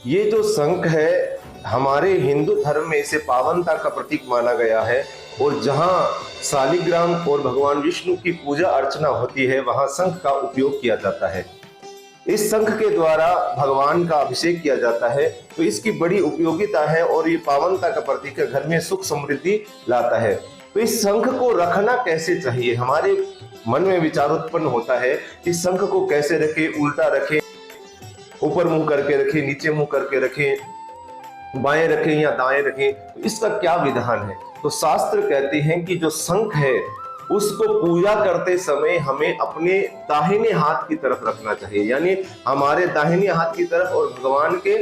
ये जो शंख है हमारे हिंदू धर्म में इसे पावनता का प्रतीक माना गया है और जहाँ शालिग्राम और भगवान विष्णु की पूजा अर्चना होती है वहां शंख का उपयोग किया जाता है। इस शंख के द्वारा भगवान का अभिषेक किया जाता है, तो इसकी बड़ी उपयोगिता है और ये पावनता का प्रतीक है, घर में सुख समृद्धि लाता है। तो इस शंख को रखना कैसे चाहिए, हमारे मन में विचार उत्पन्न होता है कि शंख को कैसे रखें, उल्टा रखें, ऊपर मुंह करके रखें, नीचे मुंह करके रखें, बाएं रखें या दाएं रखें, तो इसका क्या विधान है। तो शास्त्र कहते हैं कि जो शंख है उसको पूजा करते समय हमें अपने दाहिने हाथ की तरफ रखना चाहिए, यानी हमारे दाहिने हाथ की तरफ और भगवान के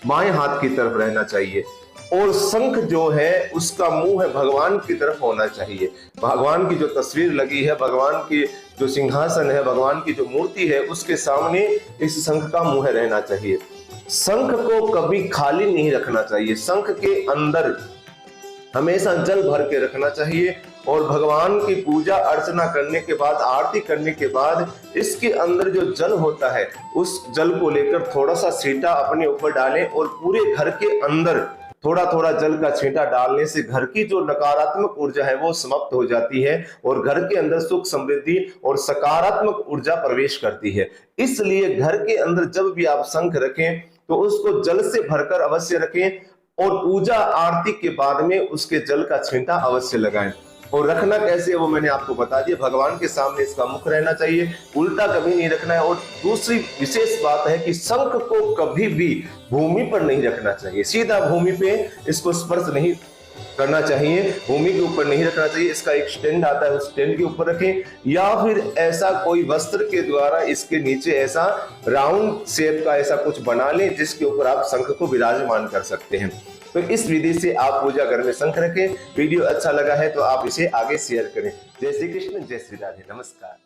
बाएं हाथ की तरफ रहना चाहिए। और शंख जो है उसका मुंह है भगवान की तरफ होना चाहिए। भगवान की जो तस्वीर लगी है, भगवान की जो सिंहासन है, भगवान की जो मूर्ति है, उसके सामने इस शंख का मुंह रहना चाहिए। शंख को कभी खाली नहीं रखना चाहिए, शंख के अंदर हमेशा जल भर के रखना चाहिए और भगवान की पूजा अर्चना करने के बाद, आरती करने के बाद इसके अंदर जो जल होता है उस जल को लेकर थोड़ा सा छींटा अपने ऊपर डालें और पूरे घर के अंदर थोड़ा थोड़ा जल का छींटा डालने से घर की जो नकारात्मक ऊर्जा है वो समाप्त हो जाती है और घर के अंदर सुख समृद्धि और सकारात्मक ऊर्जा प्रवेश करती है। इसलिए घर के अंदर जब भी आप शंख रखें तो उसको जल से भरकर अवश्य रखें और पूजा आरती के बाद में उसके जल का छींटा अवश्य लगाएं। और रखना कैसे है वो मैंने आपको बता दिया, भगवान के सामने इसका मुख रहना चाहिए, उल्टा कभी नहीं रखना है। और दूसरी विशेष बात है कि शंख को कभी भी भूमि पर नहीं रखना चाहिए, सीधा भूमि पे इसको स्पर्श नहीं करना चाहिए, भूमि के ऊपर नहीं रखना चाहिए। इसका एक स्टैंड आता है, उस स्टैंड के ऊपर रखें या फिर ऐसा कोई वस्त्र के द्वारा इसके नीचे ऐसा राउंड शेप का ऐसा कुछ बना लें जिसके ऊपर आप शंख को विराजमान कर सकते हैं। तो इस विधि से आप पूजा घर में शंख रखें। वीडियो अच्छा लगा है तो आप इसे आगे शेयर करें। जय श्री कृष्ण, जय श्री राधे, नमस्कार।